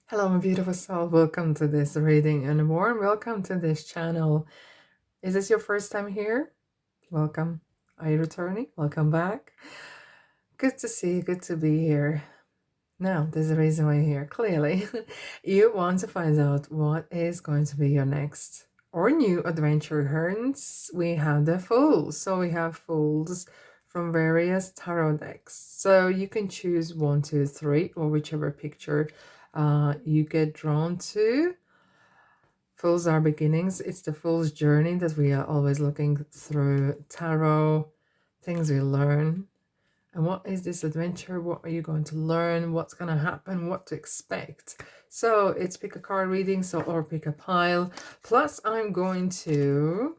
Hello, my beautiful soul. Welcome to this reading and a warm welcome to this channel. Is this your first time here? Welcome. Are you returning? Welcome back. Good to see you. Good to be here. Now, there's a reason why you're here. Clearly, you want to find out what is going to be your next or new adventure. Hence, we have the Fools. So we have Fools from various tarot decks. So you can choose 1, 2, 3, or whichever picture you get drawn to. Fools are beginnings. It's the fool's journey that we are always looking through tarot, things we learn. And what is this adventure? What are you going to learn? What's going to happen? What to expect? So it's pick a card reading, or pick a pile. Plus, I'm going to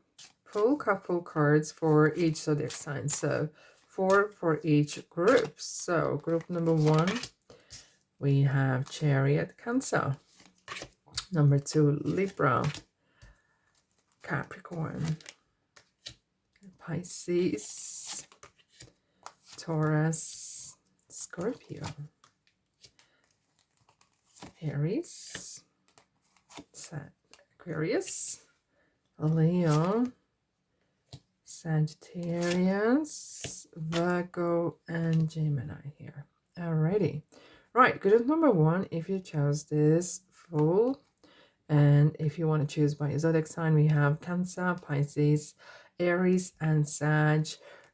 pull a couple cards for each zodiac sign. So 4 for each group. So group number 1, we have Chariot, Cancer. Number 2, Libra, Capricorn, Pisces, Taurus, Scorpio, Aries, Aquarius, Leo, Sagittarius, Virgo, and Gemini here. Alrighty. Right, group number 1, if you chose this Fool, and if you want to choose by zodiac sign, we have Cancer, Pisces, Aries, and Sag.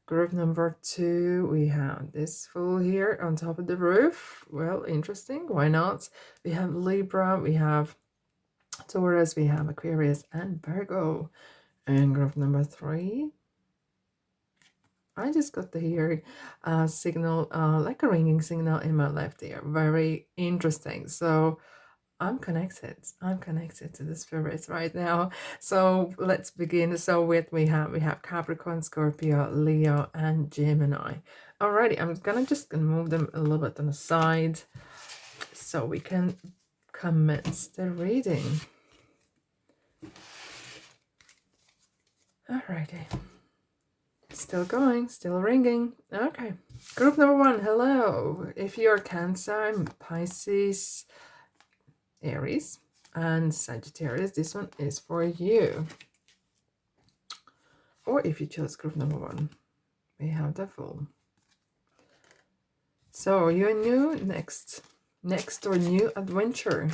Group number 2, we have this Fool here on top of the roof. Well, interesting. Why not? We have Libra, we have Taurus, we have Aquarius, and Virgo. And group number 3, I just got the hearing signal, like a ringing signal in my left ear. Very interesting. So I'm connected to the spirits right now. So let's begin. So we have Capricorn, Scorpio, Leo, and Gemini. Alrighty, I'm just gonna move them a little bit on the side so we can commence the reading. Alrighty. Still going, still ringing. Okay. Group number 1, hello. If you're Cancer, Pisces, Aries, and Sagittarius, this one is for you. Or if you chose group number 1, we have the Fool. So your new next or new adventure.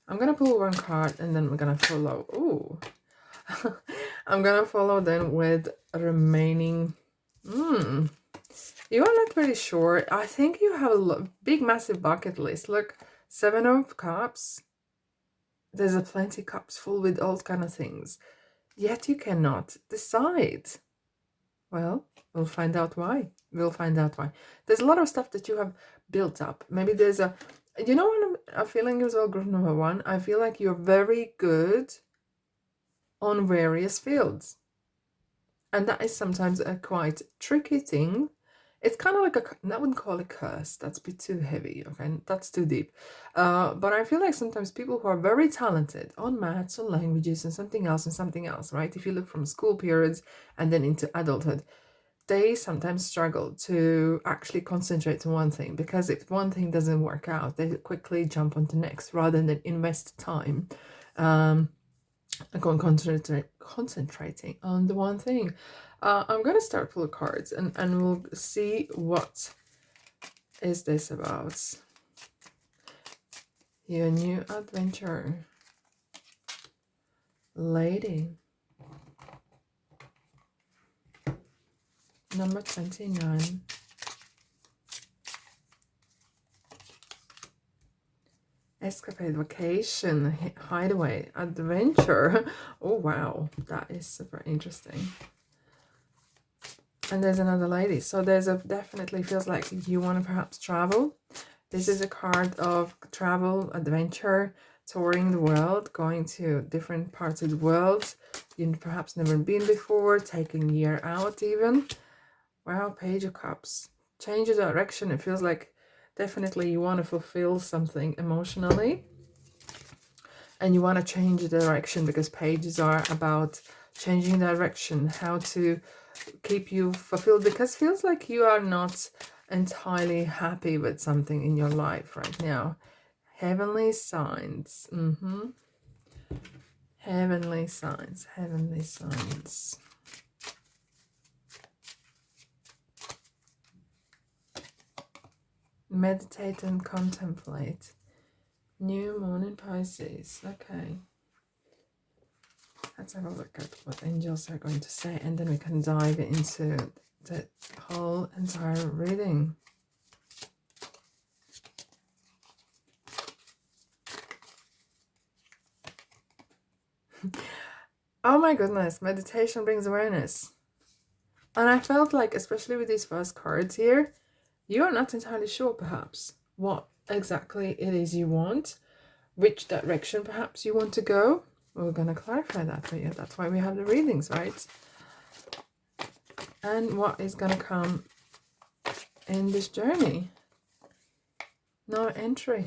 I'm gonna pull 1 card and then we're gonna follow. Ooh. I'm gonna follow then with remaining. You are not really sure. I think you have a big, massive bucket list. Look, 7 of Cups. There's a plenty cups full with all kind of things. Yet you cannot decide. Well, we'll find out why. There's a lot of stuff that you have built up. Maybe there's a... You know what I'm feeling as well, group number 1? I feel like you're very good on various fields. And that is sometimes a quite tricky thing. It's kind of like I wouldn't call it curse. That's a bit too heavy, okay? That's too deep. But I feel like sometimes people who are very talented on maths, on languages, and something else, right? If you look from school periods and then into adulthood, they sometimes struggle to actually concentrate on one thing, because if one thing doesn't work out, they quickly jump on to next rather than invest time concentrating on the one thing. I'm gonna start pulling cards and we'll see what is this about. Your new adventure, lady. Number 29. Escapade, vacation, hideaway, adventure. Oh, wow. That is super interesting. And there's another lady. So there's definitely feels like you want to perhaps travel. This is a card of travel, adventure, touring the world, going to different parts of the world you've perhaps never been before, taking a year out even. Wow, Page of Cups. Change of direction. It feels like definitely you want to fulfill something emotionally and you want to change the direction, because pages are about changing direction, how to keep you fulfilled, because it feels like you are not entirely happy with something in your life right now. Heavenly signs. Heavenly signs. Heavenly signs. Meditate and contemplate. New moon in Pisces. Okay. Let's have a look at what angels are going to say, and then we can dive into the whole entire reading. Oh my goodness, meditation brings awareness. And I felt like, especially with these first cards here, you're not entirely sure perhaps what exactly it is you want, which direction perhaps you want to go. We're going to clarify that for you. That's why we have the readings, right? And what is going to come in this journey. No entry.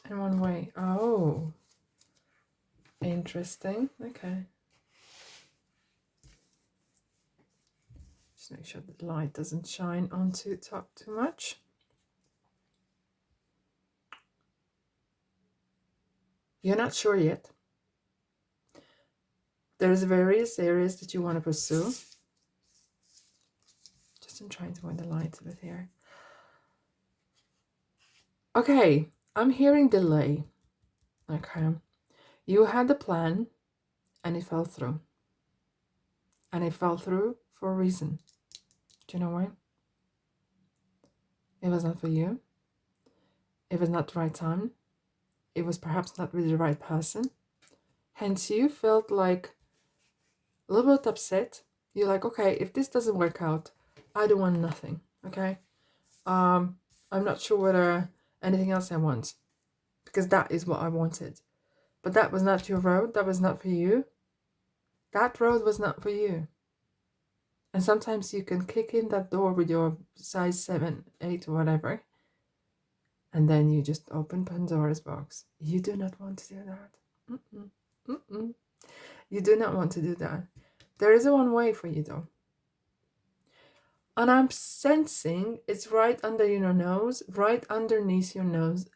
In one way. Oh. Interesting. Okay. Just make sure that the light doesn't shine onto top too much. You're not sure yet. There's various areas that you want to pursue. Just I'm trying to find the light a bit here. Okay, I'm hearing delay. Okay. You had a plan and it fell through. And it fell through for a reason. Do you know why? It was not for you. It was not the right time. It was perhaps not with the right person. Hence, you felt like a little bit upset. You're like, okay, if this doesn't work out, I don't want nothing. Okay. I'm not sure whether anything else I want, because that is what I wanted. But that was not your road. That was not for you. That road was not for you. And sometimes you can kick in that door with your size 7, 8, or whatever. And then you just open Pandora's box. You do not want to do that. You do not want to do that. There is a one way for you though. And I'm sensing it's right under your nose, right underneath your nose,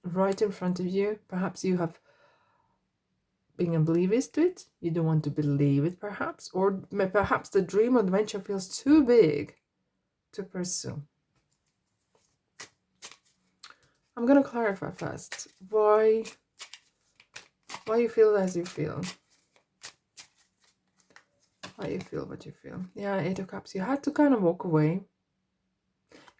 right in front of you. Perhaps you have been oblivious to it. You don't want to believe it perhaps. Or perhaps the dream or adventure feels too big to pursue. I'm going to clarify first why you feel as you feel. Why you feel what you feel. Yeah, 8 of Cups. You had to kind of walk away.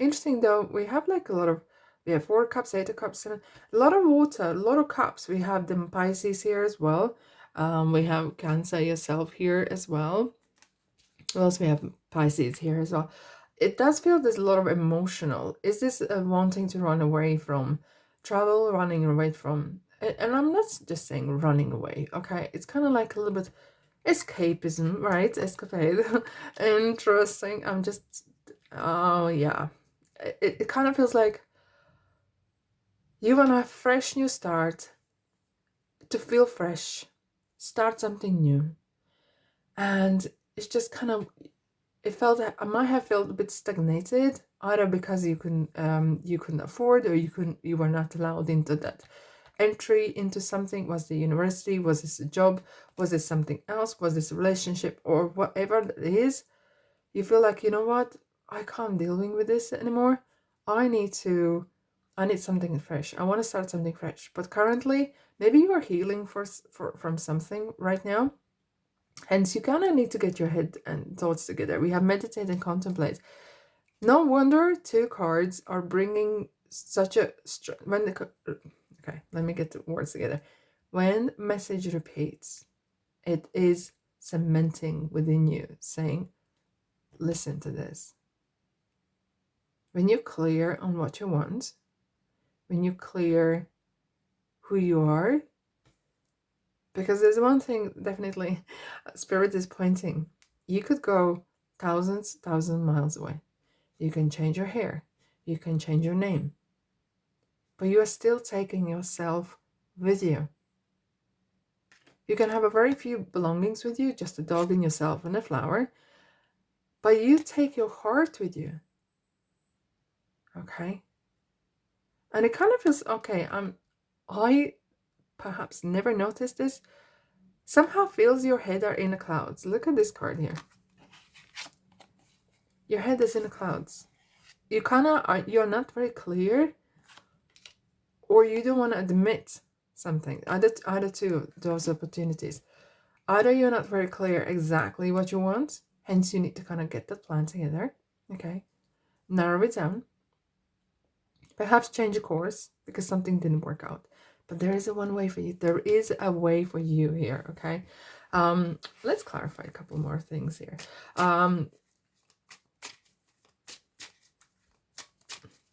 Interesting though, we have like a lot of, we have 4 Cups, 8 of Cups, 7, a lot of water, a lot of cups. We have the Pisces here as well. We have Cancer yourself here as well. What else? We have Pisces here as well. It does feel there's a lot of emotional. Is this wanting to run away from travel, running away from, and I'm not just saying running away, okay? It's kind of like a little bit escapism, right? Escapade. Interesting. I'm just, oh yeah. It kind of feels like you want a fresh new start, to feel fresh, start something new. And it's just kind of, it felt that I might have felt a bit stagnated, either because you couldn't afford, or you were not allowed into that entry into something. Was the university, was this a job, was this something else, was this a relationship, or whatever it is. You feel like, you know what, I can't dealing with this anymore. I need something fresh. I want to start something fresh. But currently, maybe you are healing from something right now. Hence, you kind of need to get your head and thoughts together. We have meditate and contemplate. No wonder 2 cards are bringing such a... Okay, let me get the words together. When message repeats, it is cementing within you, saying, listen to this. When you're clear on what you want, when you're clear who you are, because there's one thing definitely Spirit is pointing. You could go thousands miles away. You can change your hair. You can change your name. But you are still taking yourself with you. You can have a very few belongings with you, just a dog and yourself and a flower. but you take your heart with you. Okay. And it kind of feels, okay, I perhaps never noticed this. Somehow feels your head are in the clouds. Look at this card here. Your head is in the clouds. You kind of, you're not very clear, or you don't want to admit something. Either two of those opportunities. Either you're not very clear exactly what you want, hence you need to kind of get that plan together. Okay. Narrow it down. Perhaps change a course because something didn't work out. But there is a one way for you. There is a way for you here, okay? Let's clarify a couple more things here.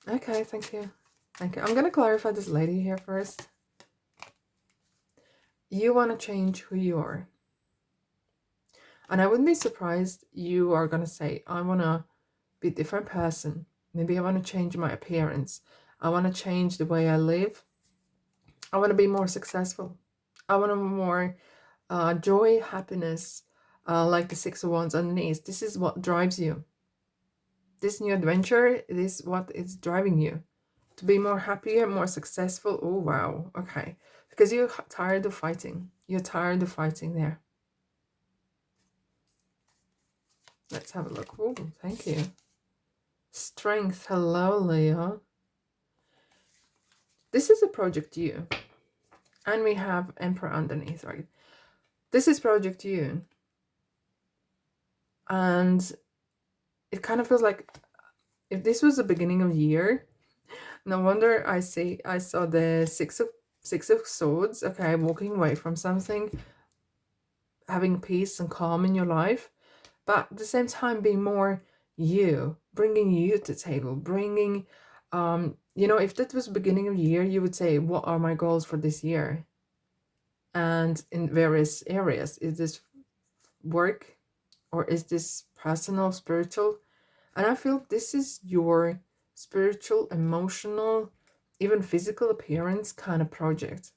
Okay, thank you. Thank you. I'm going to clarify this lady here first. You want to change who you are. And I wouldn't be surprised you are going to say, I want to be a different person. Maybe I want to change my appearance. I want to change the way I live. I want to be more successful. I want more joy, happiness, like the Six of Wands underneath. This is what drives you. This new adventure is what is driving you. To be more happier, more successful. Oh, wow. Okay. Because you're tired of fighting. You're tired of fighting there. Let's have a look. Oh, thank you. Strength. Hello, Leo. This is a project you. And we have Emperor underneath, right? This is project you. And it kind of feels like if this was the beginning of the year, no wonder I saw the six of swords. Okay, walking away from something, having peace and calm in your life, but at the same time being more you, bringing you to the table, bringing, you know, if that was the beginning of the year, you would say, what are my goals for this year? And in various areas, is this work or is this personal, spiritual? And I feel this is your spiritual, emotional, even physical appearance kind of project,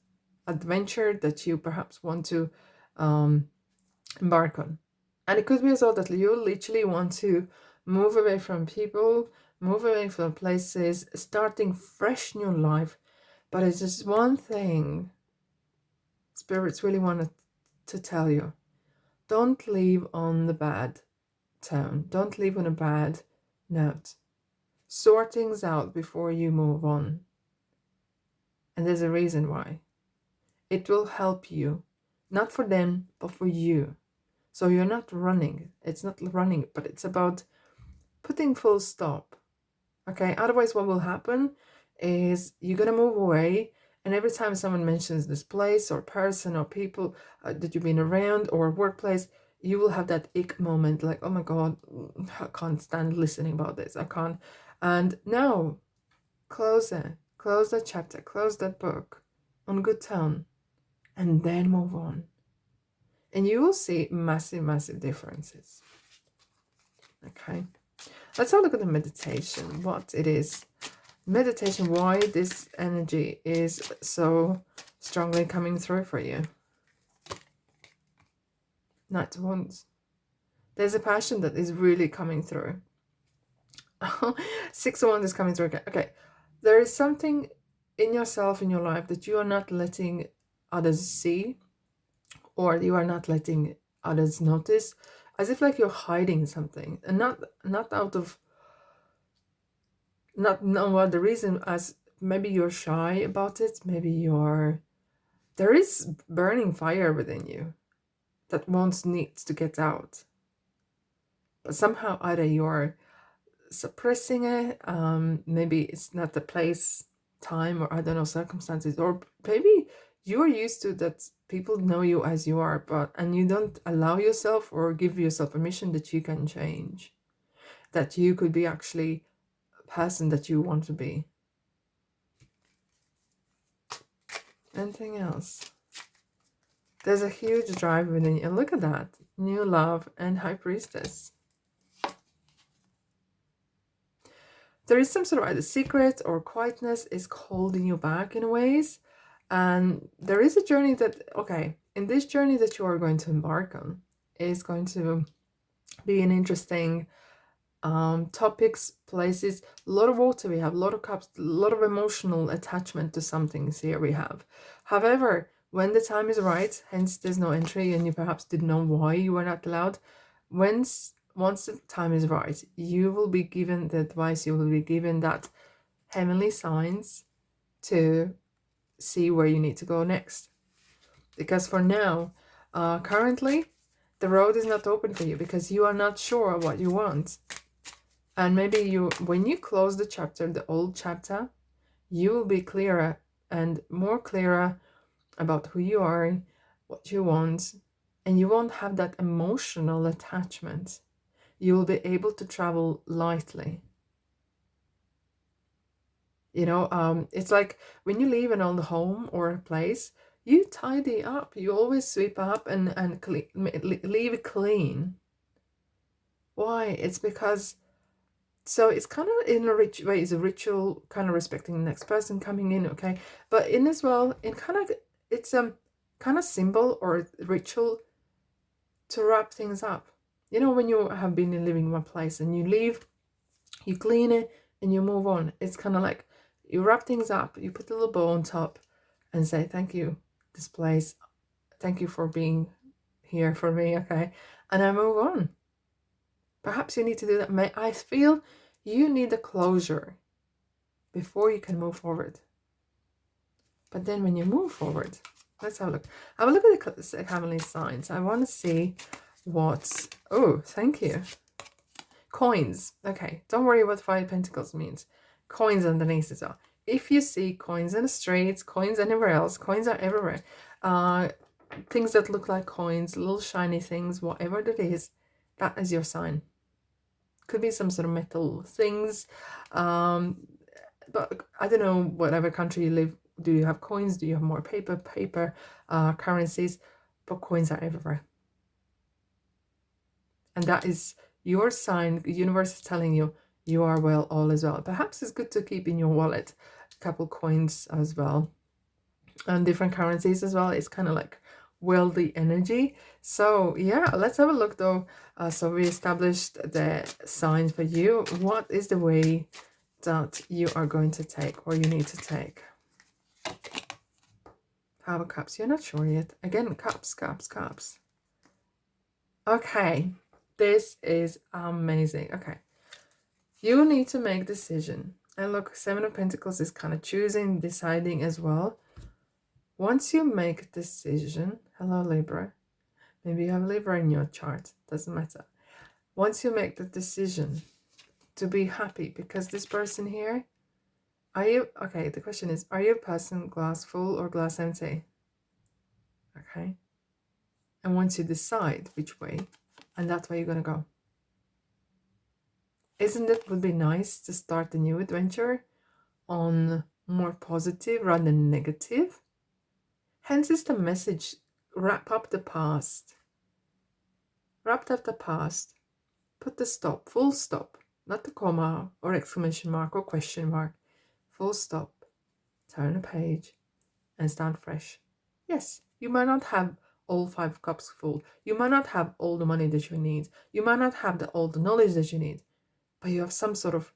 adventure that you perhaps want to embark on. And it could be as well that you literally want to move away from people, move away from places, starting fresh new life. But it's just one thing spirits really wanted to tell you. Don't leave on the bad tone. Don't leave on a bad note. Sort things out before you move on. And there's a reason why. It will help you. Not for them, but for you. So you're not running. It's not running, but it's about putting full stop. Okay, otherwise what will happen is you're going to move away, and every time someone mentions this place or person or people that you've been around or workplace, you will have that ick moment like, oh my God, I can't stand listening about this. I can't. And no, close it. Close that chapter. Close that book on good tone. And then move on. And you will see massive, massive differences. Okay. Let's have a look at the meditation. What it is. Meditation, why this energy is so strongly coming through for you. Knight of Wands. There's a passion that is really coming through. Six of Wands is coming through. Okay. There is something in yourself, in your life, that you are not letting others see, or you are not letting others notice, as if like you're hiding something, and not out of not no other reason, as maybe you're shy about it, maybe there is burning fire within you that needs to get out, but somehow either you're suppressing it, maybe it's not the place, time, or I don't know, circumstances, or maybe you are used to that people know you as you are, and you don't allow yourself or give yourself permission that you can change, that you could be actually a person that you want to be. Anything else? There's a huge drive within you, and look at that, new love and High Priestess. There is some sort of either secret or quietness is holding you back in ways. And there is a journey that, okay, in this journey that you are going to embark on is going to being interesting. Topics, places, a lot of water we have, a lot of cups, a lot of emotional attachment to some things here we have. However, when the time is right, hence there's no entry and you perhaps didn't know why you were not allowed, once the time is right, you will be given the advice, you will be given that heavenly signs to see where you need to go next. Because for now, currently, the road is not open for you because you are not sure what you want. And maybe when you close the chapter, the old chapter, you will be clearer and more clearer about who you are, what you want, and you won't have that emotional attachment. You will be able to travel lightly. You know, it's like when you leave an old home or a place, you tidy up. You always sweep up and leave it clean. Why? It's because... So it's kind of in a rich way, it's a ritual, kind of respecting the next person coming in, okay? But in as well, it's kind of symbol or ritual to wrap things up. You know, when you have been living in one place and you leave, you clean it and you move on. It's kind of like you wrap things up, you put a little bow on top and say, thank you, this place. Thank you for being here for me, okay? And I move on. Perhaps you need to do that. I feel you need a closure before you can move forward. But then when you move forward, let's have a look. Have a look at the heavenly signs. I want to see what... Oh, thank you. Coins. Okay, don't worry what 5 Pentacles means. Coins underneath as well. If you see coins in the streets, coins anywhere else, coins are everywhere. Things that look like coins, little shiny things, whatever it is, that is your sign. Could be some sort of metal things. But I don't know, whatever country you live, do you have coins? Do you have more paper currencies? But coins are everywhere. And that is your sign. The universe is telling you, you are well, all is well. Perhaps it's good to keep in your wallet a couple coins as well. And different currencies as well. It's kind of like wealthy energy. So yeah, let's have a look though. So we established the signs for you. What is the way that you are going to take or you need to take? 5 of Cups. You're not sure yet. Again, cups. Okay, this is amazing. Okay, you need to make a decision. And look, 7 of Pentacles is kind of choosing, deciding as well. Once you make a decision, hello Libra, maybe you have Libra in your chart, doesn't matter. Once you make the decision to be happy, because this person here, okay, the question is, are you a person glass full or glass empty? Okay. And once you decide which way, and that's where you're going to go. Isn't it would be nice to start a new adventure on more positive rather than negative? Hence is the message, wrap up the past. Wrap up the past. Put the stop, full stop, not the comma or exclamation mark or question mark. Full stop. Turn a page and start fresh. Yes, you might not have all 5 cups full. You might not have all the money that you need. You might not have all the knowledge that you need. But you have some sort of,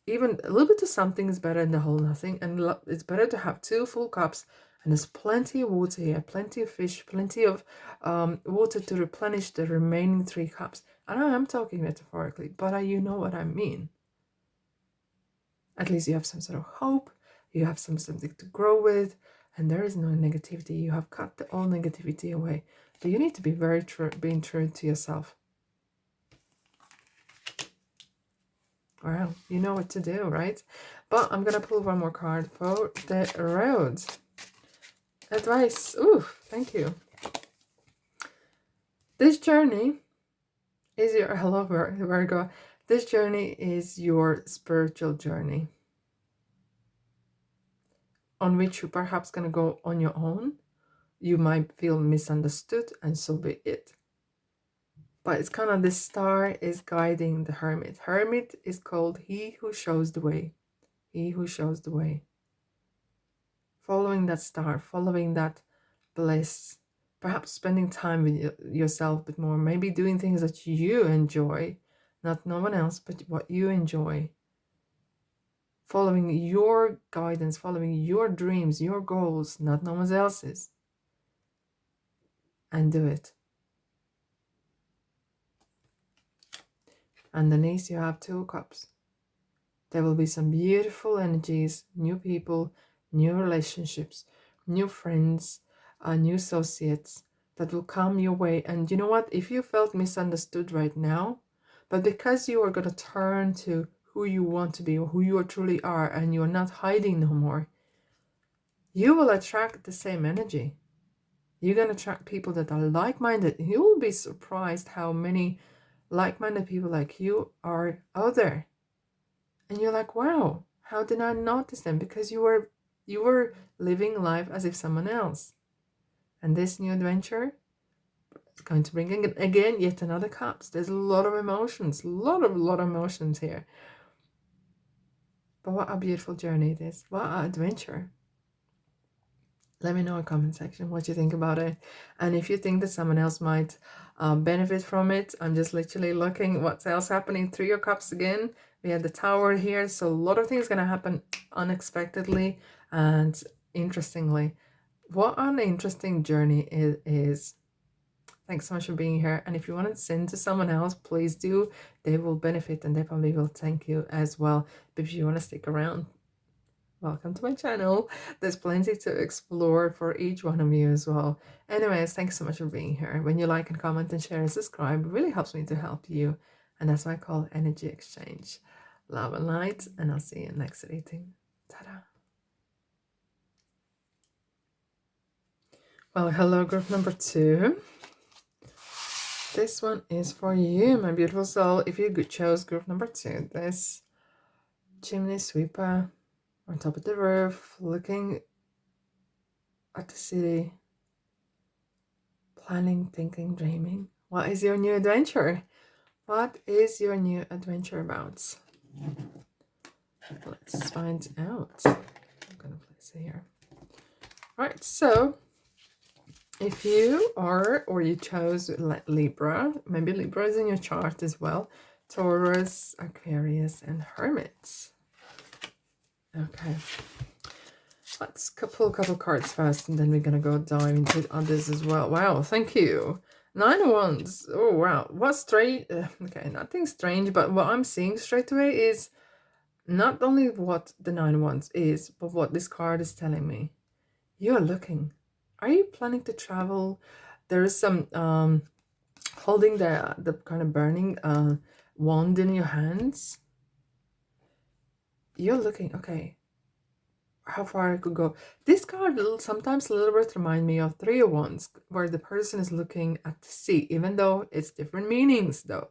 even a little bit of something is better than the whole nothing. And it's better to have 2 full cups. And there's plenty of water here, plenty of fish, plenty of water to replenish the remaining 3 cups. And I am talking metaphorically, but you know what I mean. At least you have some sort of hope. You have something to grow with. And there is no negativity. You have cut all negativity away. But you need to be very true, being true to yourself. Well, you know what to do, right? But I'm going to pull one more card for the road. Advice. Ooh, thank you. This journey is your... Hello, Virgo. This journey is your spiritual journey, on which you're perhaps going to go on your own. You might feel misunderstood, and so be it. But it's kind of the star is guiding the hermit. Hermit is called he who shows the way. He who shows the way. Following that star, following that bliss, Perhaps spending time with yourself a bit more, maybe doing things that you enjoy, not no one else, but what you enjoy. Following your guidance, following your dreams, your goals, not no one else's. And do it. Underneath you have 2 cups. There will be some beautiful energies, new people, new relationships, new friends, new associates that will come your way. And you know what? If you felt misunderstood right now, but because you are going to turn to who you want to be or who you truly are, and you're not hiding no more, you will attract the same energy. You're going to attract people that are like-minded. You will be surprised how many like-minded people like you are out there. And you're like, wow, how did I notice them? Because you were living life as if someone else. And this new adventure is going to bring in, again, yet another cups. There's a lot of emotions, a lot of emotions here. But what a beautiful journey it is. What an adventure. Let me know in the comment section what you think about it. And if you think that someone else might benefit from it, I'm just literally looking what else happening. 3 of Cups again. We had the Tower here. So a lot of things going to happen unexpectedly and interestingly. What an interesting journey it is. Thanks so much for being here. And if you want to send to someone else, please do. They will benefit and they probably will thank you as well. But if you want to stick around, welcome to my channel. There's plenty to explore for each one of you as well. Anyways, thanks so much for being here. When you like and comment and share and subscribe, it really helps me to help you. And that's what I call energy exchange. Love and light, and I'll see you in the next reading. Ta-da! Well, hello, group number 2. This one is for you, my beautiful soul. If you chose group number 2, this chimney sweeper on top of the roof, looking at the city, planning, thinking, dreaming. What is your new adventure? What is your new adventure about? Let's find out. I'm gonna place it here. Right, so if you are, or you chose Libra, maybe Libra is in your chart as well, Taurus, Aquarius, and Hermit. Okay. Let's pull a couple cards first, and then we're going to go dive into others as well. Wow, thank you. 9 of Wands. Oh, wow. What's strange? Okay, nothing strange, but what I'm seeing straight away is not only what the 9 of Wands is, but what this card is telling me. You're looking. Are you planning to travel? There is some holding the kind of burning wand in your hands. You're looking, okay. How far I could go. This card sometimes a little bit remind me of 3 of Wands, where the person is looking at the sea, even though it's different meanings though.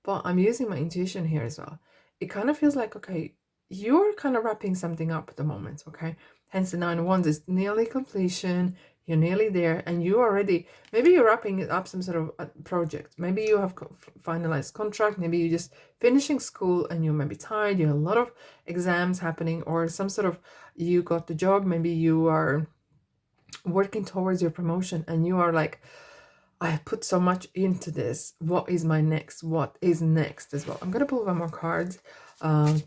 But I'm using my intuition here as well. It kind of feels like, okay, you're kind of wrapping something up at the moment, okay? Hence the 9 of Wands is nearly completion. You're nearly there, and you already, maybe you're wrapping up some sort of project. Maybe you have finalized contract. Maybe you're just finishing school and you may be tired. You have a lot of exams happening, or some sort of, you got the job. Maybe you are working towards your promotion and you are like, I put so much into this. What is my next? What is next as well? I'm going to pull 1 more card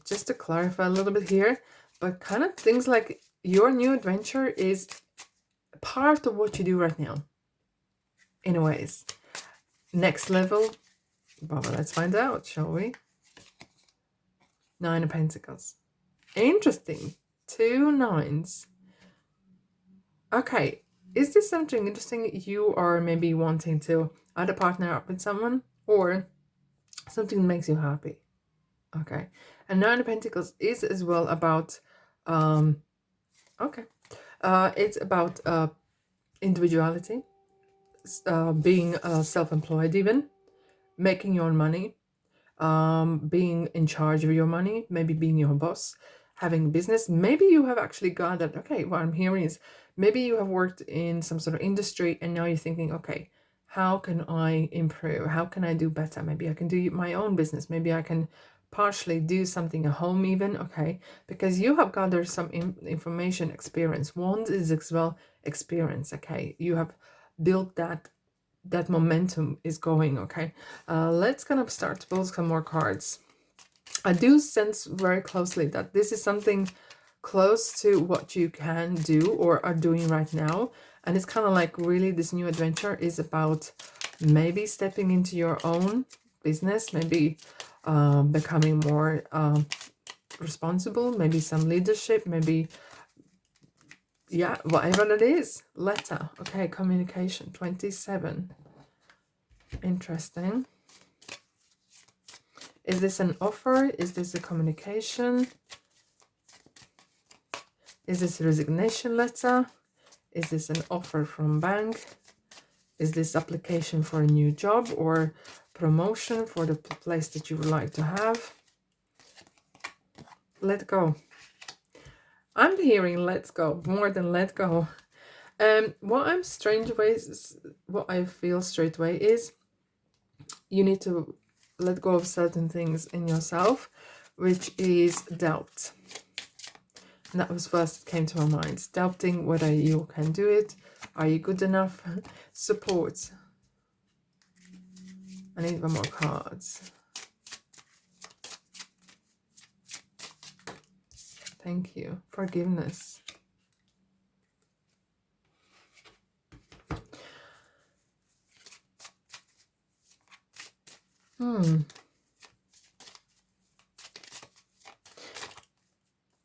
just to clarify a little bit here. But kind of things like your new adventure is part of what you do right now. In a ways. Next level. Well, let's find out, shall we? 9 of Pentacles. Interesting. 2 9s. Okay. Is this something interesting you are maybe wanting to either partner up with someone or something that makes you happy? Okay. And 9 of Pentacles is as well about it's about individuality, being self-employed, even making your own money, being in charge of your money, maybe being your boss, having a business. Maybe you have actually got that. Okay, what I'm hearing is maybe you have worked in some sort of industry and now you're thinking, okay, how can I improve? How can I do better? Maybe I can do my own business. Maybe I can partially do something at home even. Okay, because you have gathered some information, experience. Wands is as well experience. Okay, you have build that momentum is going. Okay, let's kind of start to pull some more cards. I do sense very closely that this is something close to what you can do or are doing right now. And it's kind of like really this new adventure is about maybe stepping into your own business, maybe becoming more responsible, maybe some leadership, maybe, yeah, whatever it is. Letter. Okay, communication. 27. Interesting. Is this an offer? Is this a communication? Is this a resignation letter? Is this an offer from bank? Is this application for a new job or promotion for the place that you would like to have? Let go. I'm hearing let's go, more than let go. What I feel straight away is you need to let go of certain things in yourself, which is doubt. And that was first came to my mind. Doubting whether you can do it. Are you good enough? Support. I need one more cards. Thank you. Forgiveness.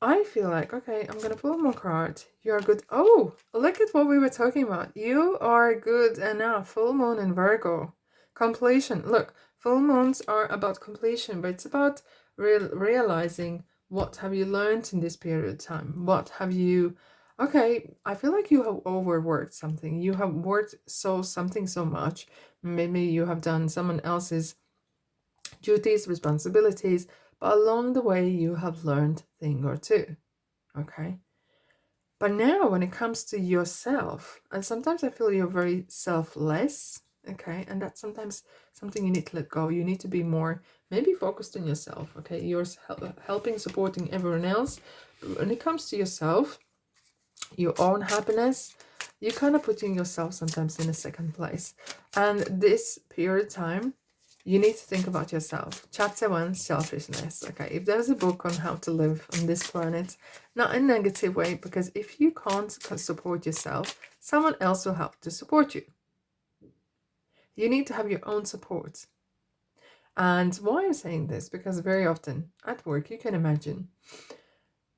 I feel like, okay, I'm gonna pull one more card. You're good. Oh, look at what we were talking about. You are good enough. Full moon in Virgo. Completion. Look, full moons are about completion, but it's about realizing what have you learned in this period of time. What have you... Okay, I feel like you have overworked something. You have worked something so much. Maybe you have done someone else's duties, responsibilities, but along the way you have learned a thing or two. Okay, but now when it comes to yourself, and sometimes I feel you're very selfless. Okay, and that's sometimes something you need to let go. You need to be more maybe focused on yourself. Okay, you're helping, supporting everyone else, but when it comes to yourself, your own happiness, you're kind of putting yourself sometimes in a second place. And this period of time, you need to think about yourself. Chapter 1, selfishness. Okay, if there's a book on how to live on this planet, not in a negative way, because if you can't support yourself, someone else will help to support you. You need to have your own support. And why I'm saying this, because very often at work, you can imagine,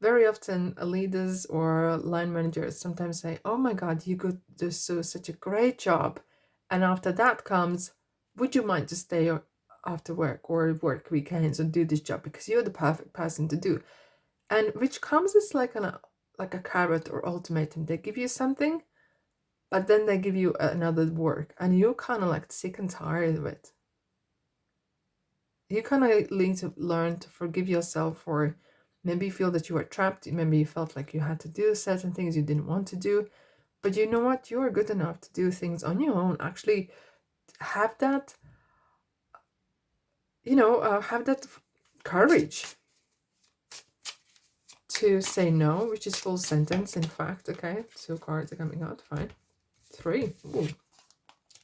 very often leaders or line managers sometimes say, oh my God, you could do such a great job. And after that comes, would you mind to stay after work or work weekends and do this job because you're the perfect person to do? And which comes as like a carrot or ultimatum. They give you something, but then they give you another work and you're kind of like sick and tired of it. You kind of need to learn to forgive yourself for maybe you feel that you were trapped. Maybe you felt like you had to do certain things you didn't want to do. But you know what? You are good enough to do things on your own. Actually have that, have that courage to say no, which is full sentence. In fact, okay, 2 cards are coming out. Fine. 3. Ooh.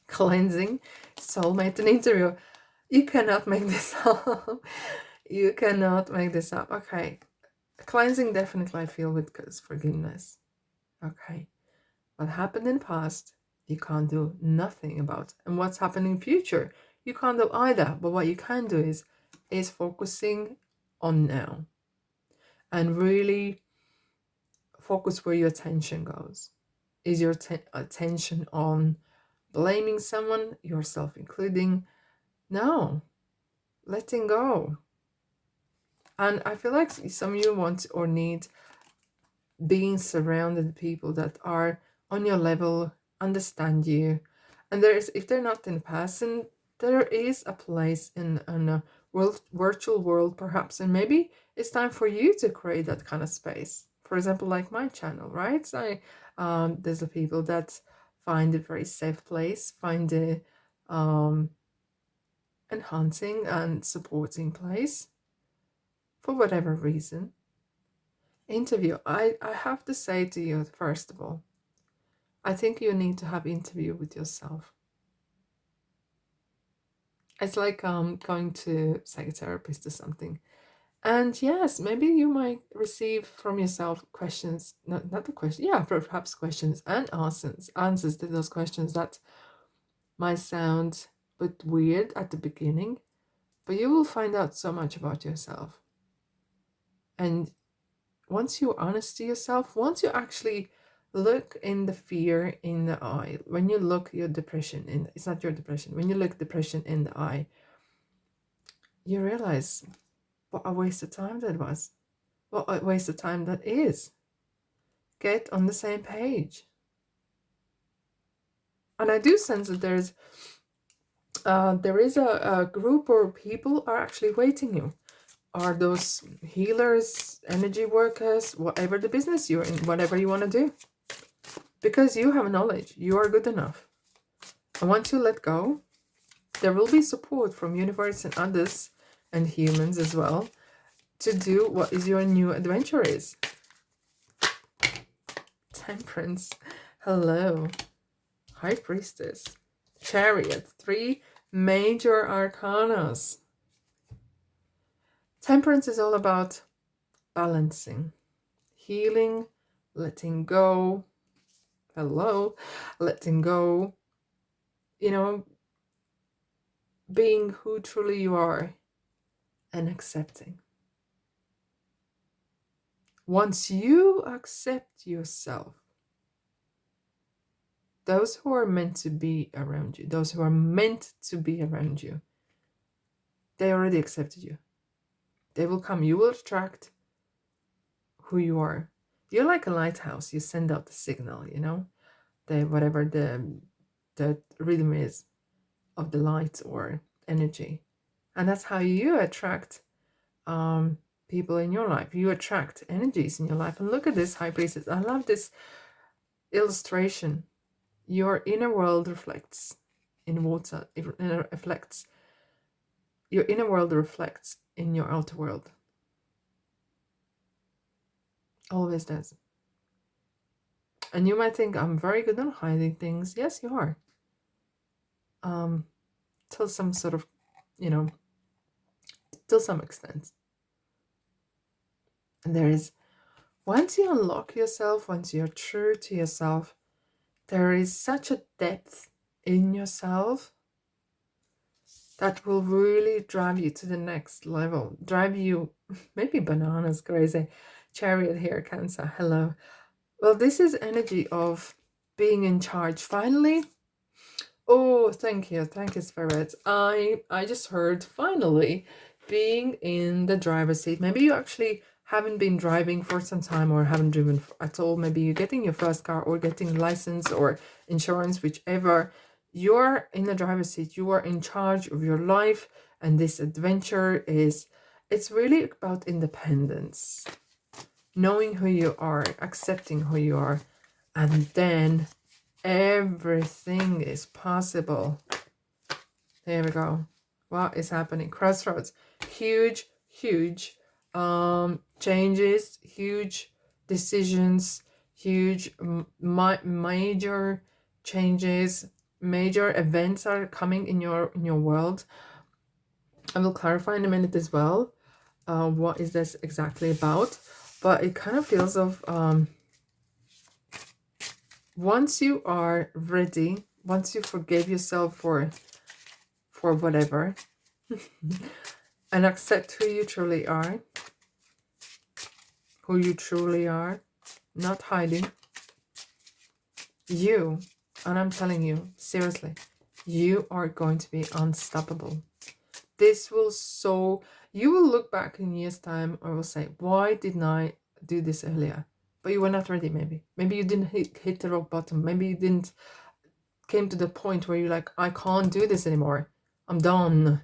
Cleansing, soulmate, and interview. You cannot make this up. You cannot make this up. Okay. Cleansing, definitely I feel with forgiveness. Okay. What happened in the past, you can't do nothing about. And what's happening in future, you can't do either. But what you can do is focusing on now. And really focus where your attention goes. Is your attention on blaming someone, yourself including? No. Letting go. And I feel like some of you want or need being surrounded with people that are on your level, understand you. And if they're not in person, there is a place in a virtual world perhaps, and maybe it's time for you to create that kind of space. For example, like my channel, right? So there's the people that find a very safe place, find a enhancing and supporting place for whatever reason. Interview. I have to say to you, first of all, I think you need to have interview with yourself. It's like going to psychotherapist or something. And yes, maybe you might receive from yourself questions, not the question, yeah, perhaps questions and answers to those questions that might sound a bit weird at the beginning, but you will find out so much about yourself. And once you're honest to yourself, once you actually look in the fear in the eye, when you look your depression in, it's not your depression, when you look depression in the eye, you realize what a waste of time that was. What a waste of time that is. Get on the same page. And I do sense that there is a group or people are actually waiting you. Are those healers, energy workers, whatever the business you're in, whatever you want to do. Because you have knowledge, you are good enough. And once you let go, there will be support from universe and others and humans as well to do what is your new adventure is. Temperance. Hello. High Priestess. Chariot. 3 major arcanas. Temperance is all about balancing, healing, letting go. Hello. Letting go. You know, being who truly you are and accepting. Once you accept yourself, those who are meant to be around you, those who are meant to be around you, they already accepted you. They will come. You will attract who you are. You're like a lighthouse. You send out the signal, you know, whatever the rhythm is of the light or energy. And that's how you attract people in your life. You attract energies in your life. And look at this, High Priestess. I love this illustration. Your inner world reflects in water. It reflects. Your inner world reflects in your outer world. Always does. And you might think, I'm very good at hiding things. Yes, you are. Till some sort of, you know, till some extent. And there is, once you unlock yourself, once you're true to yourself, there is such a depth in yourself that will really drive you to the next level. Drive you, maybe bananas, crazy. Chariot here, Cancer, hello. Well, this is energy of being in charge. Finally. Oh, thank you, Spirit. I just heard finally being in the driver's seat. Maybe you actually haven't been driving for some time or haven't driven at all. Maybe you're getting your first car or getting license or insurance, whichever. You're in the driver's seat. You are in charge of your life, and this adventure is, it's really about independence, knowing who you are, accepting who you are, and then everything is possible. There we go. What is happening? Crossroads. Huge changes, huge decisions, huge major changes, major events are coming in your world. I will clarify in a minute as well what is this exactly about, but it kind of feels of once you are ready, once you forgive yourself for whatever and accept who you truly are, not hiding, you, and I'm telling you, seriously, you are going to be unstoppable. This will you will look back in years' time and will say, why didn't I do this earlier? But you were not ready, maybe. Maybe you didn't hit the rock bottom. Maybe you didn't came to the point where you're like, I can't do this anymore. I'm done.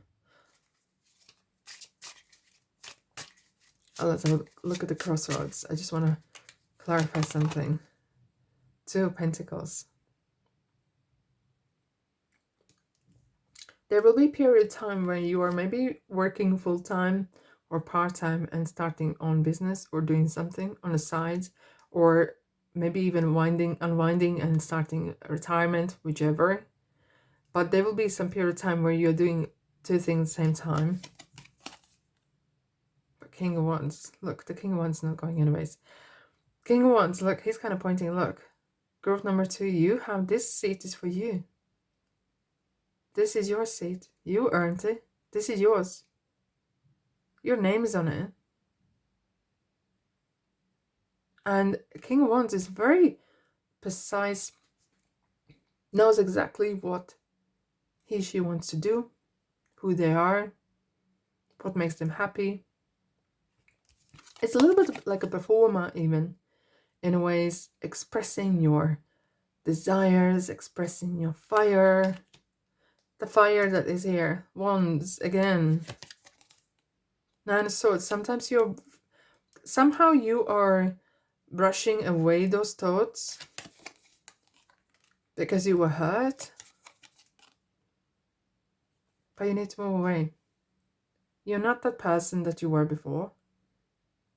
Let's have a look at the crossroads. I just want to clarify something. 2 of Pentacles. There will be a period of time when you are maybe working full-time or part-time and starting on business or doing something on the side, or maybe even unwinding and starting retirement, whichever. But there will be some period of time where you're doing two things at the same time. But King of Wands, look, the King of Wands not going anyways. King of Wands, look, he's kind of pointing, look, group number 2, you have this seat is for you. This is your seat. You earned it. This is yours. Your name is on it. And King of Wands is very precise, knows exactly what she wants to do, who they are, what makes them happy. It's a little bit like a performer, even, in ways, expressing your desires, expressing your fire. The fire that is here. Wands, again. Nine of Swords. Sometimes somehow you are brushing away those thoughts because you were hurt. But you need to move away. You're not that person that you were before.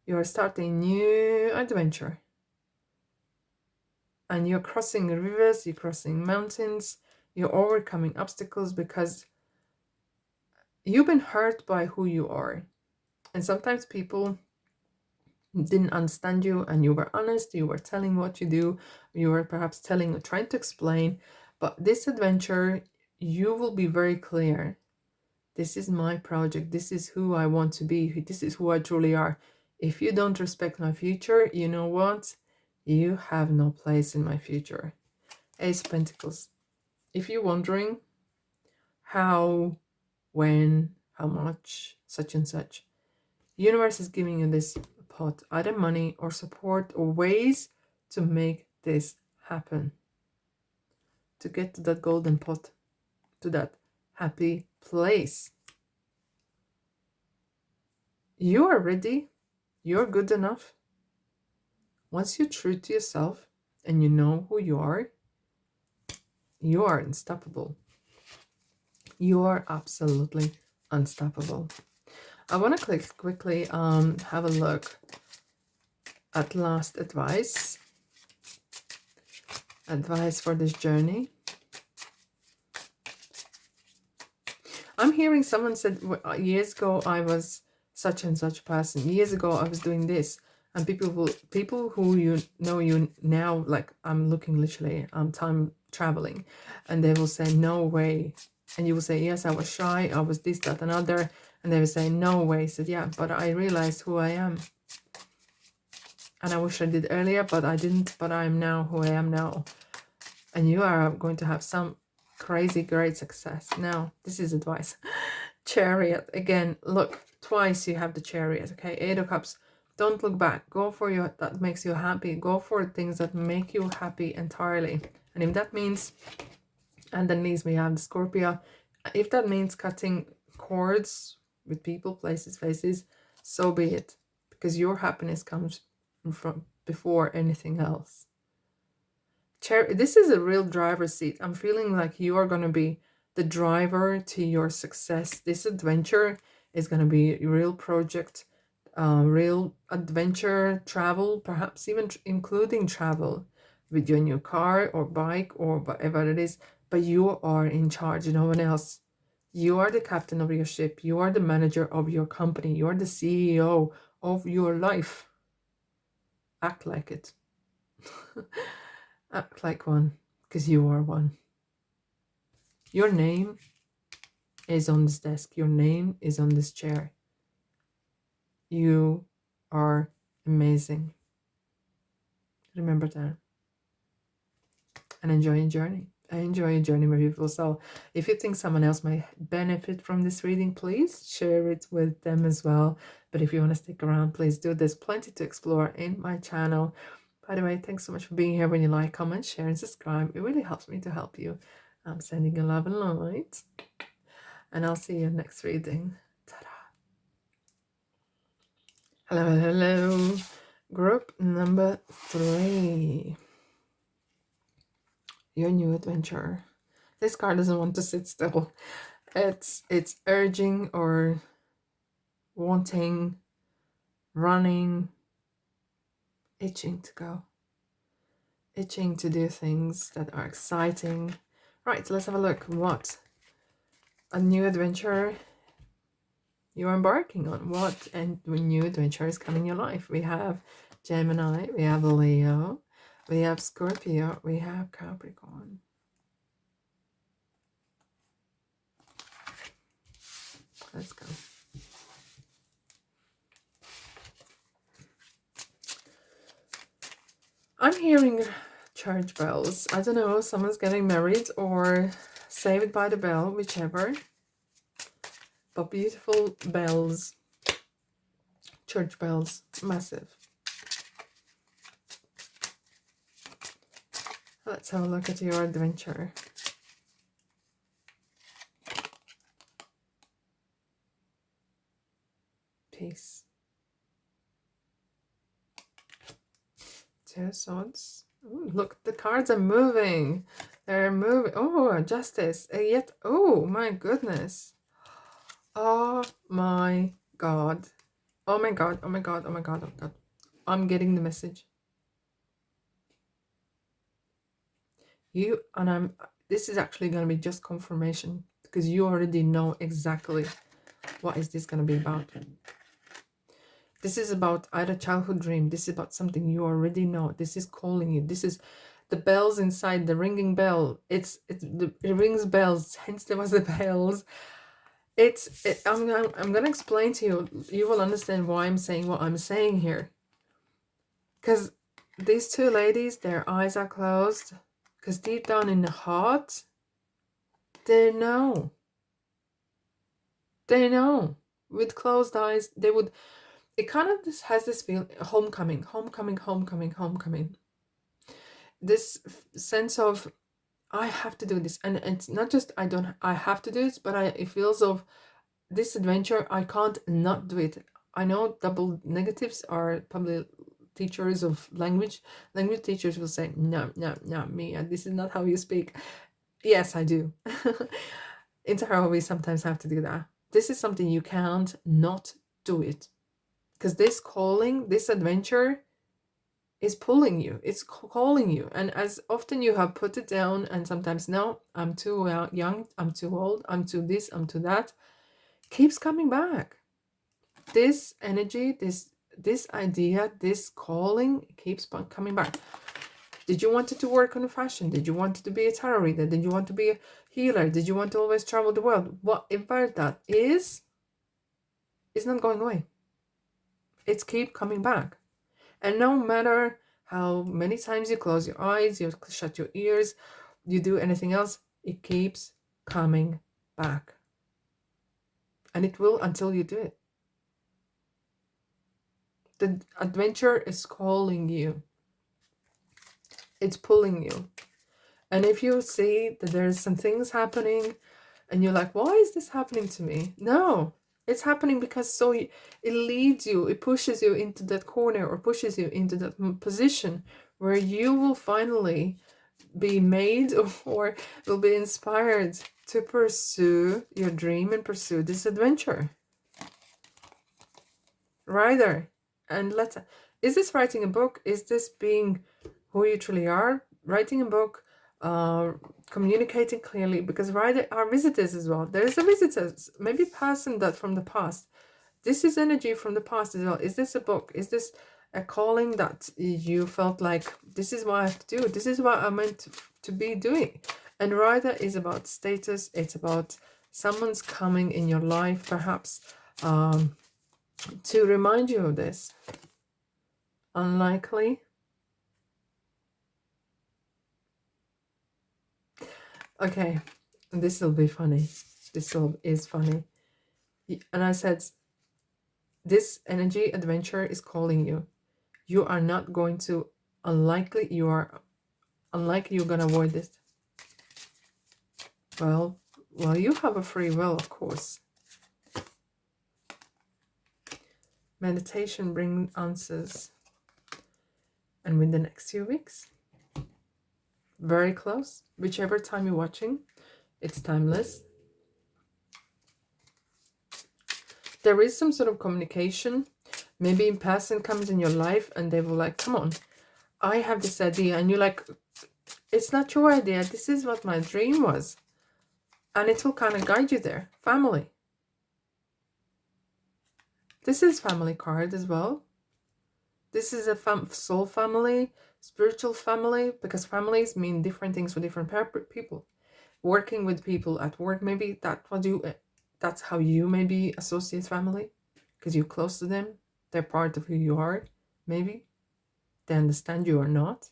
You're starting a new adventure. And you're crossing rivers, you're crossing mountains, you're overcoming obstacles because you've been hurt by who you are. And sometimes people didn't understand you, and you were honest, you were telling what you do, you were perhaps trying to explain. But this adventure, you will be very clear. This is my project. This is who I want to be. This is who I truly are. If you don't respect my future, you know what? You have no place in my future. Ace of Pentacles. If you're wondering how, when, how much, such and such, universe is giving you this pot, either money or support or ways to make this happen. To get to that golden pot, to that happy place. You are ready. You're good enough. Once you're true to yourself and you know who you are unstoppable. You are absolutely unstoppable. I want to quickly have a look at last advice. Advice for this journey. I'm hearing someone said years ago I was such and such person. Years ago I was doing this. And people who you now, like I'm looking literally, time traveling, and they will say no way, and you will say yes, I was shy, I was this, that, and other, and they will say no way. I said yeah, but I realized who I am, and I wish I did earlier, but I didn't. But I am now who I am now, and you are going to have some crazy great success. Now this is advice. Chariot again. Look, twice you have the Chariot. Okay, 8 of Cups. Don't look back. Go for that makes you happy. Go for things that make you happy entirely. And if that means, and then leaves we have the Scorpio. If that means cutting cords with people, places, faces, so be it. Because your happiness comes from before anything else. This is a real driver's seat. I'm feeling like you are going to be the driver to your success. This adventure is going to be a real project. Real adventure, travel, perhaps even including travel with your new car or bike or whatever it is, but you are in charge, no one else. You are the captain of your ship. You are the manager of your company. You are the CEO of your life. Act like it. Act like one, because you are one. Your name is on this desk. Your name is on this chair. You are amazing. Remember that. And enjoy your journey. Enjoy your journey, my beautiful soul. If you think someone else may benefit from this reading, please share it with them as well. But if you want to stick around, please do. There's plenty to explore in my channel. By the way, thanks so much for being here. When you like, comment, share, and subscribe, it really helps me to help you. I'm sending you love and light. And I'll see you next reading. Ta-da! Hello, hello. Group number 3. Your new adventure. This card doesn't want to sit still. It's urging or wanting, running, itching to go. itching to do things that are exciting. Right, let's have a look. What a new adventure you're embarking on. What and new adventure is coming in your life? We have Gemini, we have Leo, we have Scorpio, we have Capricorn. Let's go. I'm hearing church bells. I don't know, someone's getting married or saved by the bell, whichever. But beautiful bells. Church bells. Massive. Let's have a look at your adventure. Peace. Two of Swords. Ooh, look, the cards are moving. They're moving. Oh, Justice. Yet, oh my goodness. Oh my God. Oh my God. Oh my God. Oh my God. Oh my God. I'm getting the message. This is actually going to be just confirmation, because you already know exactly what is this going to be about. This is about either childhood dream. This is about something you already know. This is calling you. This is the bells inside, the ringing bell. It rings bells. Hence there was the bells. I'm going to explain to you. You will understand why I'm saying what I'm saying here. Because these two ladies, their eyes are closed. Because deep down in the heart, they know. They know. With closed eyes, they would... It kind of has this feel, homecoming, homecoming, homecoming, homecoming. This sense of, I have to do this. And it's not just I have to do this, but it feels of this adventure, I can't not do it. I know double negatives are probably teachers of language. Language teachers will say, no, Mia, this is not how you speak. Yes, I do. In tarot, we sometimes have to do that. This is something you can't not do it. Because this calling, this adventure is pulling you. It's calling you. And as often you have put it down, and sometimes, no, I'm too young, I'm too old, I'm too this, I'm too that, keeps coming back. This energy, this idea, this calling keeps coming back. Did you want to work on a fashion? Did you want to be a tarot reader? Did you want to be a healer? Did you want to always travel the world? Whatever that is not going away. It's keep coming back. And no matter how many times you close your eyes, you shut your ears, you do anything else, it keeps coming back. And it will until you do it. The adventure is calling you. It's pulling you. And if you see that there's some things happening and you're like, why is this happening to me? No, it's happening because it leads you, it pushes you into that corner or pushes you into that position where you will finally be made or will be inspired to pursue your dream and pursue this adventure. Rider. And is this writing a book? Is this being who you truly are? Writing a book, communicating clearly, because rider are visitors as well. There is a visitors, maybe person that from the past. This is energy from the past as well. Is this a book? Is this a calling that you felt like, this is what I have to do, this is what I'm meant to be doing? And rider is about status. It's about someone's coming in your life, perhaps, to remind you of this. Unlikely. Okay, this will be funny. This is funny. And I said, this energy adventure is calling you. You are not going to, unlikely you're going to avoid this. Well, you have a free will, of course. Meditation brings answers. And within the next few weeks, very close, whichever time you're watching, it's timeless. There is some sort of communication. Maybe a person comes in your life and they will like, come on, I have this idea, and you're like, it's not your idea. This is what my dream was. And it will kind of guide you there. Family. This is family card as well. This is a soul family, spiritual family, because families mean different things for different people. Working with people at work, maybe that's how you maybe associate family, because you're close to them. They're part of who you are, maybe. They understand you or not.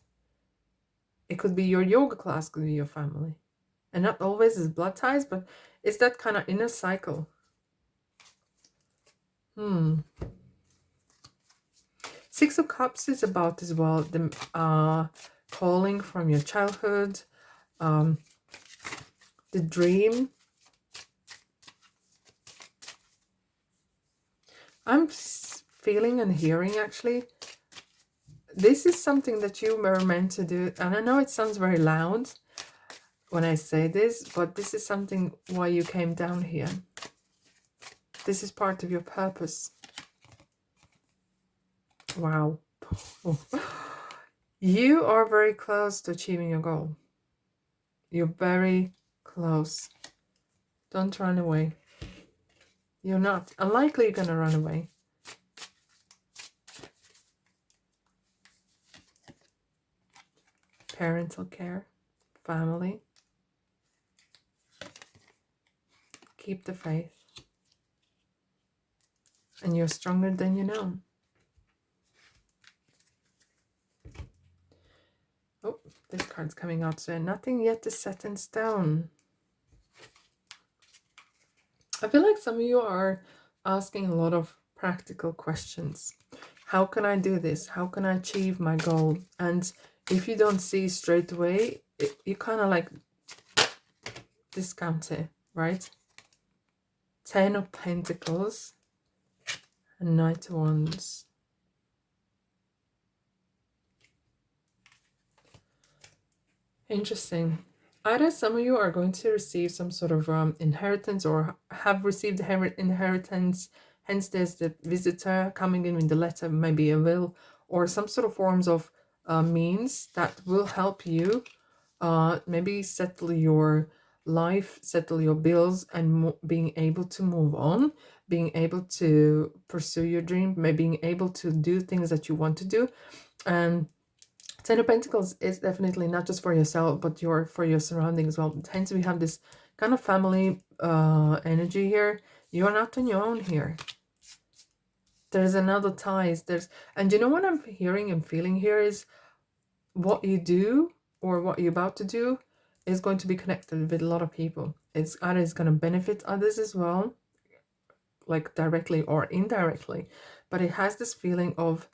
It could be your yoga class, could be your family. And not always is blood ties, but it's that kind of inner cycle. Six of Cups is about as well the calling from your childhood, the dream. I'm feeling and hearing actually, this is something that you were meant to do. And I know it sounds very loud when I say this, but this is something why you came down here. This is part of your purpose. Wow. You are very close to achieving your goal. You're very close. Don't run away. You're not. Unlikely you're going to run away. Parental care. Family. Keep the faith. And you're stronger than you know. Oh, this card's coming out soon. Nothing yet is set in stone. I feel like some of you are asking a lot of practical questions. How can I do this? How can I achieve my goal? And if you don't see straight away, you kind of like discount it, right? 10 of Pentacles and Knight of Wands. Interesting. Either some of you are going to receive some sort of inheritance or have received inheritance. Hence, there's the visitor coming in with the letter, maybe a will, or some sort of forms of means that will help you maybe settle your life, settle your bills, and being able to move on, being able to pursue your dream, maybe being able to do things that you want to do. And 10 of Pentacles is definitely not just for yourself, but for your surroundings as well. Hence, we have this kind of family energy here. You're not on your own here. There's another ties. And you know what I'm hearing and feeling here is what you do or what you're about to do is going to be connected with a lot of people. It's either going to benefit others as well, like directly or indirectly, but it has this feeling of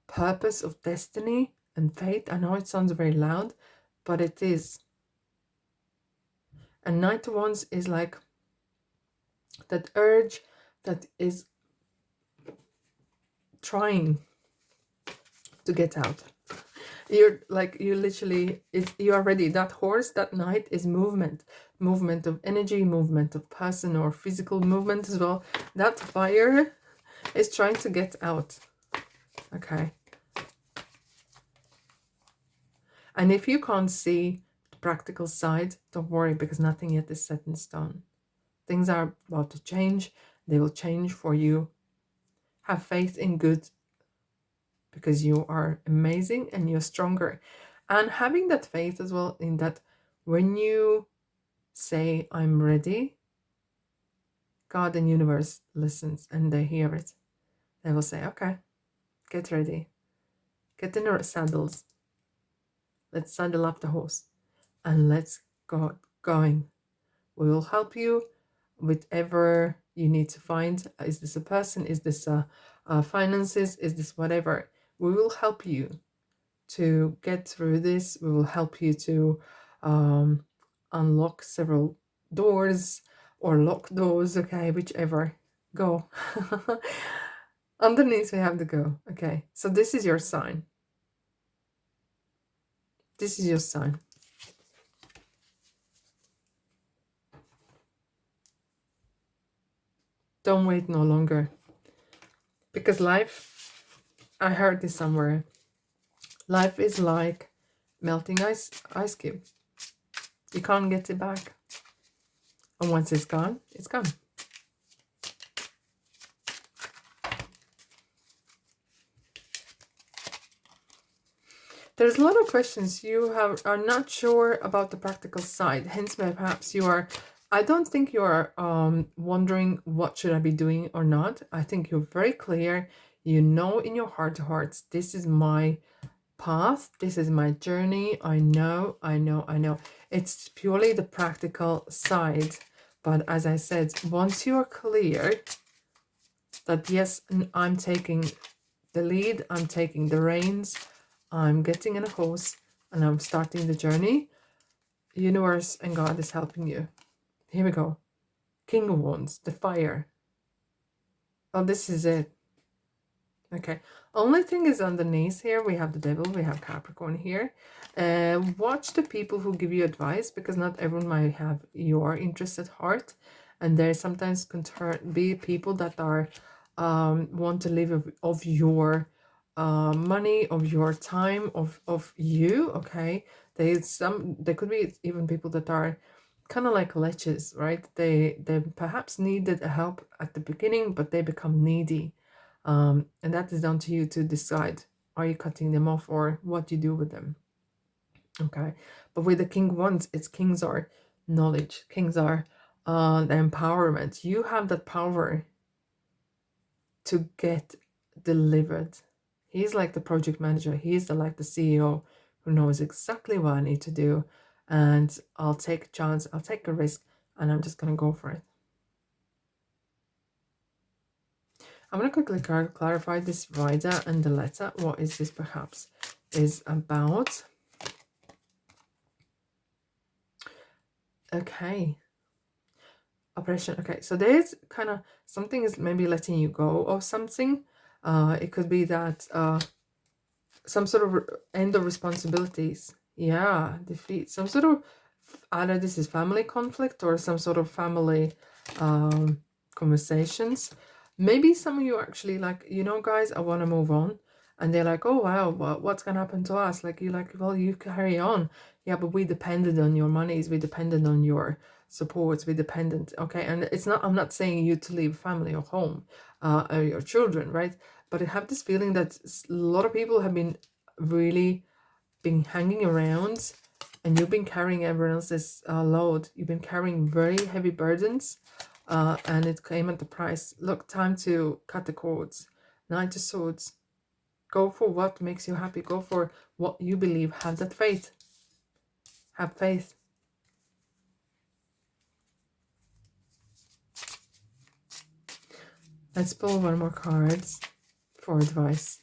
purpose, of destiny and fate. I know it sounds very loud, but it is. And Knight of Wands is like that urge that is trying to get out. You literally, you are ready. That horse, that knight is movement of energy, movement of person or physical movement as well. That fire is trying to get out. Okay. And if you can't see the practical side, don't worry, because nothing yet is set in stone. Things are about to change. They will change for you. Have faith in good, because you are amazing and you're stronger. And having that faith as well in that when you say, I'm ready, God and universe listens and they hear it. They will say, okay, get ready. Get in our saddles. Let's saddle up the horse and let's go going. We will help you with whatever you need to find. Is this a person? Is this finances? Is this whatever? We will help you to get through this. We will help you to unlock several doors or lock doors, okay, whichever. Go. Underneath we have the go. Okay, so this is your sign. This is your sign. Don't wait no longer. Because life, I heard this somewhere, Life is like melting ice cube. You can't get it back. And once it's gone, it's gone. There's a lot of questions you are not sure about the practical side. Hence, perhaps you are, I don't think you are wondering what should I be doing or not. I think you're very clear. You know in your heart of hearts, this is my path. This is my journey. I know. It's purely the practical side. But as I said, once you are clear that, yes, I'm taking the lead, I'm taking the reins, I'm getting in a horse and I'm starting the journey, universe and God is helping you. Here we go. King of Wands, the fire. Oh, this is it. Okay. Only thing is underneath here, we have the devil, we have Capricorn here. Watch the people who give you advice, because not everyone might have your interest at heart. And there sometimes can be people that are want to live of your money, of your time, of you. Okay, there could be even people that are kind of like leeches, right? They perhaps needed help at the beginning, but they become needy, and that is down to you to decide, are you cutting them off or what you do with them. Okay, but with the King Wands, it's kings are knowledge, kings are the empowerment. You have that power to get delivered. He's like the project manager. He's like the CEO who knows exactly what I need to do. And I'll take a chance, I'll take a risk, and I'm just going to go for it. I'm going to quickly clarify this rider and the letter. What is this perhaps is about? Okay. Oppression. Okay, so there's kind of something is maybe letting you go of something. It could be that some sort of end of responsibilities. Yeah, defeat. Some sort of, either this is family conflict or some sort of family conversations. Maybe some of you actually like, you know, guys, I want to move on. And they're like, oh, wow, what's going to happen to us? Like, you're like, well, you carry on. Yeah, but we depended on your monies. We depended on your supports. We dependent. Okay, and it's not, I'm not saying you to leave family or home or your children, right? But I have this feeling that a lot of people have been really been hanging around, and you've been carrying everyone else's load. You've been carrying very heavy burdens, and it came at the price. Look, time to cut the cords. Knight of Swords. Go for what makes you happy. Go for what you believe. Have that faith. Have faith. Let's pull one more card for advice.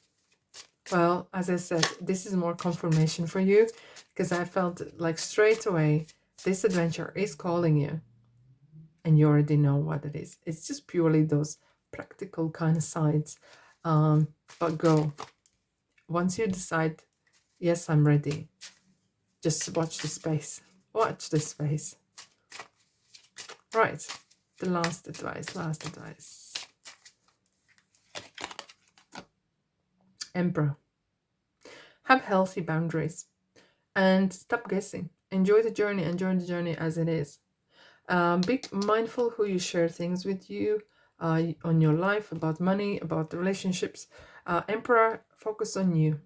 Well, as I said, this is more confirmation for you, because I felt like straight away this adventure is calling you, and you already know what it is. It's just purely those practical kind of sides. But go. Once you decide, yes, I'm ready, just watch the space. Watch the space. Right. The last advice. Emperor. Have healthy boundaries and stop guessing. Enjoy the journey as it is. Be mindful who you share things with you on your life, about money, about the relationships. Emperor, focus on you.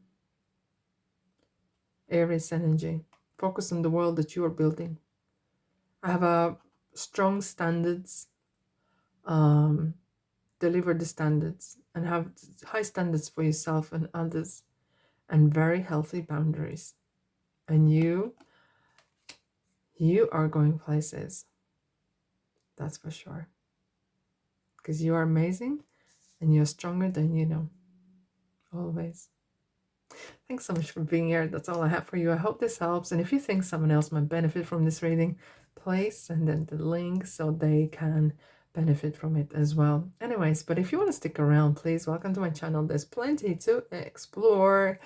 Aries energy. Focus on the world that you are building. I have a strong standards. Deliver the standards and have high standards for yourself and others, and very healthy boundaries. And you are going places. That's for sure. Because you are amazing and you're stronger than you know. Always. Thanks so much for being here. That's all I have for you. I hope this helps. And if you think someone else might benefit from this reading, please send them the link so they can benefit from it as well. Anyways, but if you want to stick around, please welcome to my channel. There's plenty to explore.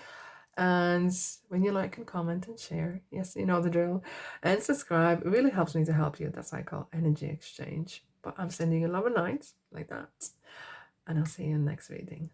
And when you like and comment and share, yes, you know the drill, and subscribe, it really helps me to help you. That's what I call energy exchange. But I'm sending you love and light like that, and I'll see you in the next reading.